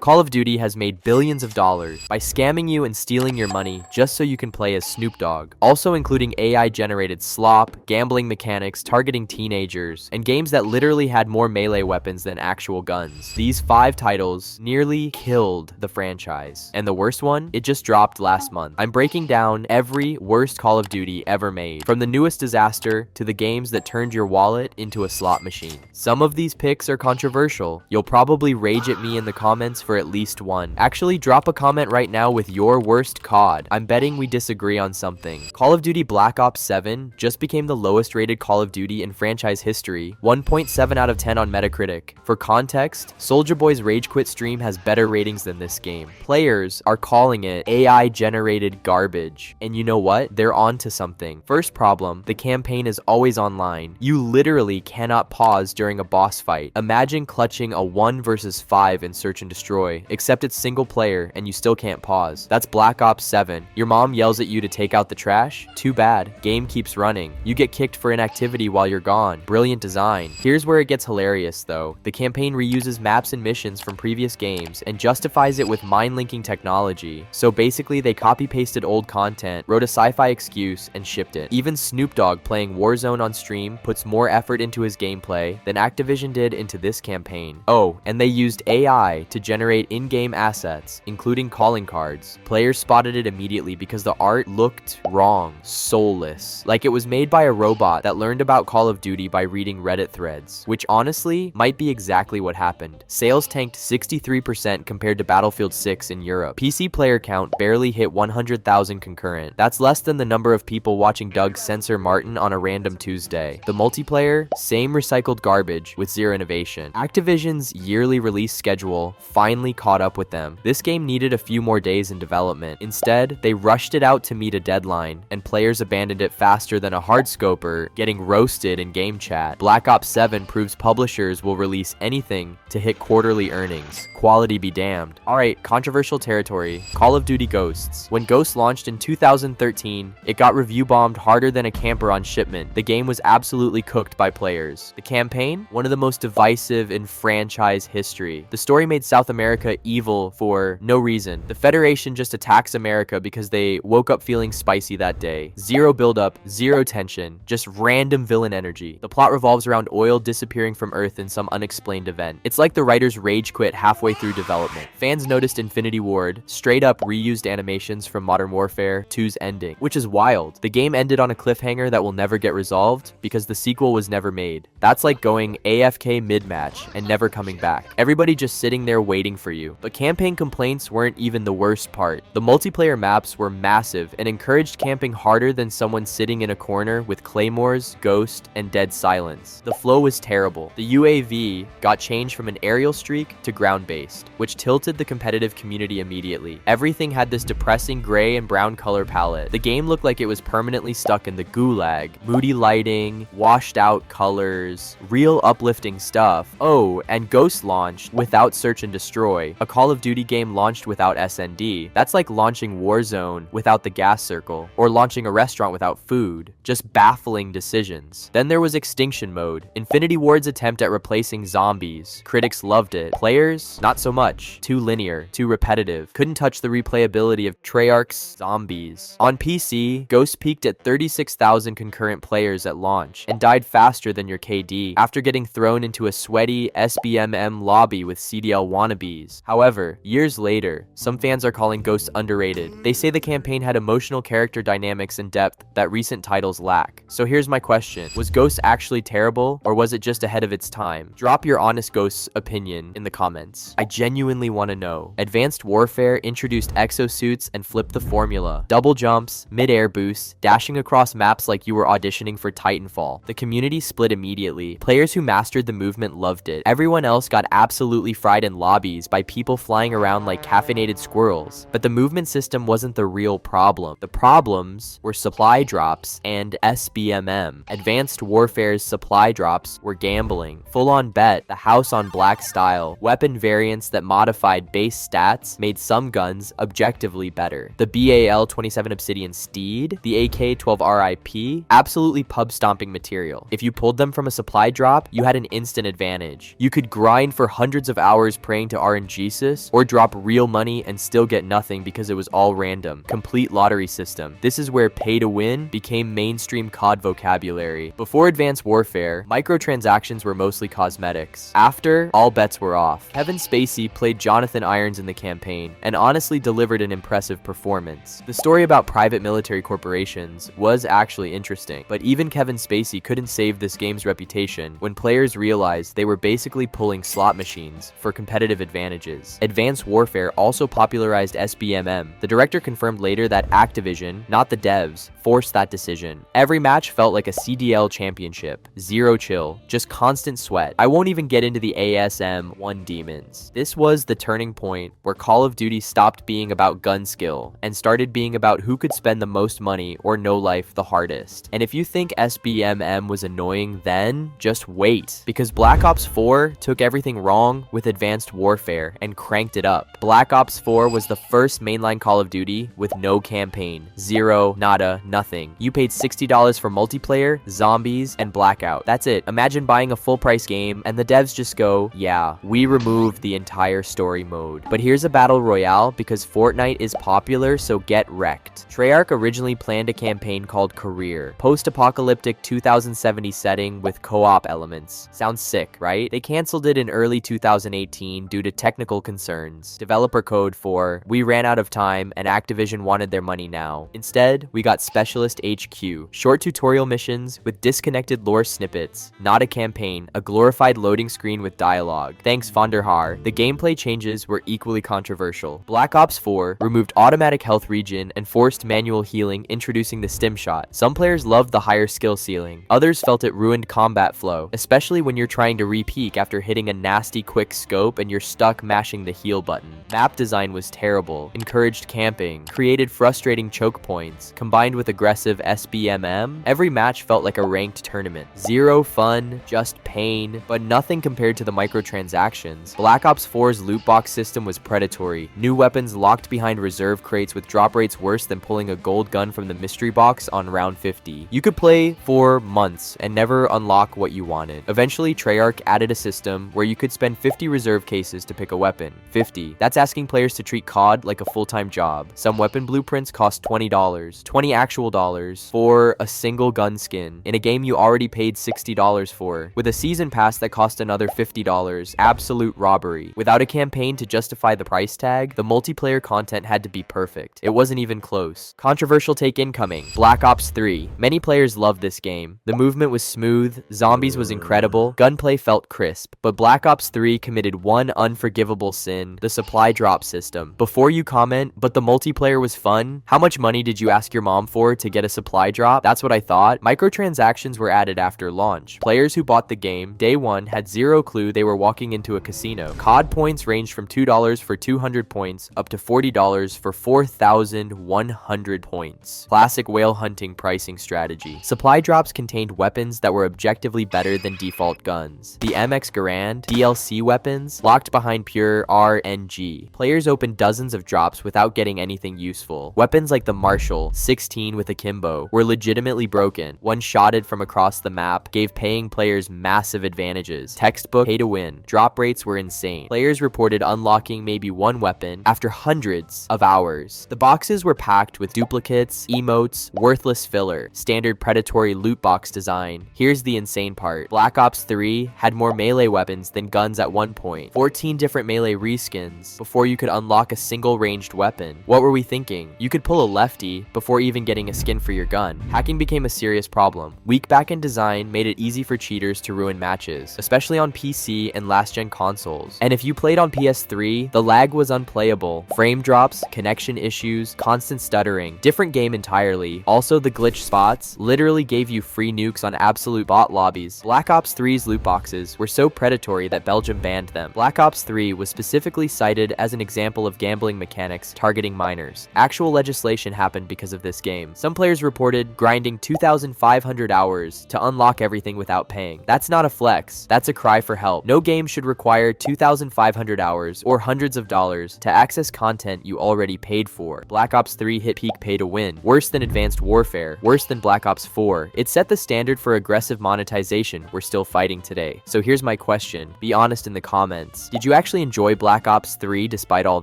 Call of Duty has made billions of dollars by scamming you and stealing your money just so you can play as Snoop Dogg, also including AI-generated slop, gambling mechanics targeting teenagers, and games that literally had more melee weapons than actual guns. These 5 titles nearly killed the franchise. And the worst one? It just dropped last month. I'm breaking down every worst Call of Duty ever made, from the newest disaster to the games that turned your wallet into a slot machine. Some of these picks are controversial. You'll probably rage at me in the comments for at least one. Actually, drop a comment right now with your worst COD. I'm betting we disagree on something. Call of Duty Black Ops 7 just became the lowest rated Call of Duty in franchise history, 1.7 out of 10 on Metacritic. For context, Soulja Boy's Rage Quit stream has better ratings than this game. Players are calling it AI generated garbage. And you know what? They're onto something. First problem, the campaign is always online. You literally cannot pause during a boss fight. Imagine clutching a 1 versus 5 in Search and Destroy, except it's single player and you still can't pause. That's Black Ops 7. Your mom yells at you to take out the trash? Too bad. Game keeps running. You get kicked for inactivity while you're gone. Brilliant design. Here's where it gets hilarious though. The campaign reuses maps and missions from previous games and justifies it with mind-linking technology. So basically they copy-pasted old content, wrote a sci-fi excuse, and shipped it. Even Snoop Dogg playing Warzone on stream puts more effort into his gameplay than Activision did into this campaign. Oh, and they used AI to generate in-game assets, including calling cards. Players spotted it immediately because the art looked wrong, soulless, like it was made by a robot that learned about Call of Duty by reading Reddit threads, which honestly might be exactly what happened. Sales tanked 63% compared to Battlefield 6 in Europe. PC player count barely hit 100,000 concurrent. That's less than the number of people watching Doug censor Martin on a random Tuesday. The multiplayer, same recycled garbage with zero innovation. Activision's yearly release schedule finally caught up with them. This game needed a few more days in development. Instead, they rushed it out to meet a deadline, and players abandoned it faster than a hardscoper getting roasted in game chat. Black Ops 7 proves publishers will release anything to hit quarterly earnings. Quality be damned. Alright, controversial territory. Call of Duty Ghosts. When Ghosts launched in 2013, it got review bombed harder than a camper on shipment. The game was absolutely cooked by players. The campaign? One of the most divisive in franchise history. The story made South America evil for no reason. The Federation just attacks America because they woke up feeling spicy that day. Zero buildup, zero tension, just random villain energy. The plot revolves around oil disappearing from Earth in some unexplained event. It's like the writers rage quit halfway through development. Fans noticed Infinity Ward straight up reused animations from Modern Warfare 2's ending, which is wild. The game ended on a cliffhanger that will never get resolved because the sequel was never made. That's like going AFK mid-match and never coming back. Everybody just sitting there waiting for you. But campaign complaints weren't even the worst part. The multiplayer maps were massive and encouraged camping harder than someone sitting in a corner with claymores, ghost, and dead silence. The flow was terrible. The UAV got changed from an aerial streak to ground-based, which tilted the competitive community immediately. Everything had this depressing gray and brown color palette. The game looked like it was permanently stuck in the gulag. Moody lighting, washed out colors, real uplifting stuff. Oh, and Ghost launched without Search and Destroy. A Call of Duty game launched without SND. That's like launching Warzone without the gas circle, or launching a restaurant without food. Just baffling decisions. Then there was Extinction Mode, Infinity Ward's attempt at replacing zombies. Critics loved it. Players, not so much. Too linear, too repetitive. Couldn't touch the replayability of Treyarch's zombies. On PC, Ghost peaked at 36,000 concurrent players at launch, and died faster than your KD after getting thrown into a sweaty SBMM lobby with CDL wannabes. However, years later, some fans are calling Ghost underrated. They say the campaign had emotional character dynamics and depth that recent titles lack. So here's my question. Was Ghost actually terrible, or was it just ahead of its time? Drop your honest Ghost's opinion in the comments. I genuinely want to know. Advanced Warfare introduced exosuits and flipped the formula. Double jumps, mid-air boosts, dashing across maps like you were auditioning for Titanfall. The community split immediately. Players who mastered the movement loved it. Everyone else got absolutely fried in lobbies by people flying around like caffeinated squirrels. But the movement system wasn't the real problem. The problems were supply drops and SBMM. Advanced Warfare's supply drops were gambling, full-on bet, the house on black style, weapon variants that modified base stats made some guns objectively better. The BAL-27 Obsidian Steed, the AK-12 RIP, absolutely pub-stomping material. If you pulled them from a supply drop, you had an instant advantage. You could grind for hundreds of hours praying to RNGesus, or drop real money and still get nothing because it was all random. Complete lottery system. This is where pay to win became mainstream COD vocabulary. Before Advanced Warfare, microtransactions were mostly cosmetics. After, all bets were off. Kevin Spacey played Jonathan Irons in the campaign, and honestly delivered an impressive performance. The story about private military corporations was actually interesting, but even Kevin Spacey couldn't save this game's reputation when players realized they were basically pulling slot machines for competitive advantages. Advanced Warfare also popularized SBMM. The director confirmed later that Activision, not the devs, forced that decision. Every match felt like a CDL championship. Zero chill, just constant sweat. I won't even get into the ASM-1 demons. This was the turning point where Call of Duty stopped being about gun skill and started being about who could spend the most money or no life the hardest. And if you think SBMM was annoying then, just wait, because Black Ops 4 took everything wrong with Advanced Warfare and cranked it up. Black Ops 4 was the first mainline Call of Duty with no campaign. Zero, nada, nothing. You paid $60 for multiplayer, zombies, and Blackout. That's it. Imagine buying a full price game and the devs just go, yeah, we removed the entire story mode. But here's a battle royale because Fortnite is popular, so get wrecked. Treyarch originally planned a campaign called Career, post-apocalyptic 2070 setting with co-op elements. Sounds sick, right? They canceled it in early 2018 due to technical concerns. Developer code for, we ran out of time and Activision wanted their money now. Instead, we got Specialist HQ, short tutorial missions with disconnected lore snippets, not a campaign, a glorified loading screen with dialogue. Thanks Vonderhaar. The gameplay changes were equally controversial. Black Ops 4 removed automatic health regen and forced manual healing, introducing the stim shot. Some players loved the higher skill ceiling. Others felt it ruined combat flow, especially when you're trying to re-peek after hitting a nasty quick scope and you're stuck mashing the heal button. Map design was terrible, encouraged camping, created frustrating choke points. Combined with aggressive SBMM, every match felt like a ranked tournament. Zero fun, just pain, but nothing compared to the microtransactions. Black Ops 4's loot box system was predatory. New weapons locked behind reserve crates with drop rates worse than pulling a gold gun from the mystery box on round 50. You could play for months and never unlock what you wanted. Eventually, Treyarch added a system where you could spend 50 reserve cases to pick a weapon. 50. That's asking players to treat COD like a full-time job. Some weapon blueprints cost $20, 20 actual dollars, for a single gun skin in a game you already paid $60 for. With a season pass that cost another $50, absolute robbery. Without a campaign to justify the price tag, the multiplayer content had to be perfect. It wasn't even close. Controversial take incoming. Black Ops 3. Many players loved this game. The movement was smooth, zombies was incredible, gunplay felt crisp, but Black Ops 3 committed one unforgivable sin: the supply drop system. Before you comment, but the multiplayer was fun, how much money did you ask your mom for to get a supply drop? That's what I thought. Microtransactions were added after launch. Players who bought the game day one had zero clue they were walking into a casino. COD points ranged from $2 for 200 points up to $40 for 4,100 points. Classic whale hunting pricing strategy. Supply drops contained weapons that were objectively better than default guns. The MX Garand DLC weapons locked behind pure RNG. Players opened dozens of drops without getting anything useful. Weapons like the Marshall 16 with akimbo were legitimately broken. One-shotted from across the map gave paying players massive advantages. Textbook pay to win. Drop rates were insane. Players reported unlocking maybe one weapon after hundreds of hours. The boxes were packed with duplicates, emotes, worthless filler, standard predatory loot box design. Here's the insane part. Black Ops 3 had more melee weapons than guns at one point. 14 different melee reskins before you could unlock a single ranged weapon. What were we thinking? You could pull a lefty before even getting a skin for your gun. Hacking became a serious problem. Weak backend design made it easy for cheaters to ruin matches, especially on PC and last-gen consoles. And if you played on PS3, the lag was unplayable. Frame drops, connection issues, constant stuttering. Different game entirely. Also, the glitch spots literally gave you free nukes on absolute bot lobbies. Black Ops 3's loot boxes were so predatory that Belgium banned them. Black Ops 3 was specifically cited as an example of gambling mechanics targeting minors. Actual legislation happened because of this game. Some players reported grinding 2,500 hours to unlock everything without paying. That's not a flex. That's a cry for help. No game should require 2,500 hours or hundreds of dollars to access content you already paid for. Black Ops 3 hit peak pay to win. Worse than Advanced Warfare. Worse than Black Ops 4. It set the standard for aggressive monetization we're still fighting today. So here's my question. Be honest in the comments. Did you actually actually enjoy Black Ops 3 despite all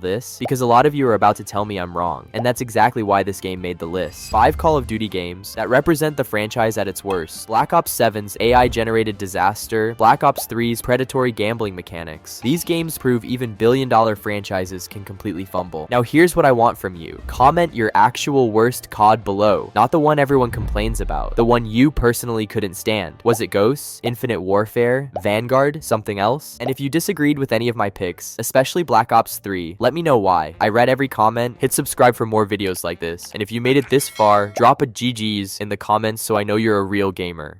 this, because a lot of you are about to tell me I'm wrong, and that's exactly why this game made the list. 5 Call of Duty games that represent the franchise at its worst: Black Ops 7's AI-generated disaster, Black Ops 3's predatory gambling mechanics. These games prove even billion-dollar franchises can completely fumble. Now here's what I want from you. Comment your actual worst COD below, not the one everyone complains about, the one you personally couldn't stand. Was it Ghosts, Infinite Warfare, Vanguard, something else? And if you disagreed with any of my picks, especially Black Ops 3, let me know why. I read every comment. Hit subscribe for more videos like this. And if you made it this far, drop a GG's in the comments so I know you're a real gamer.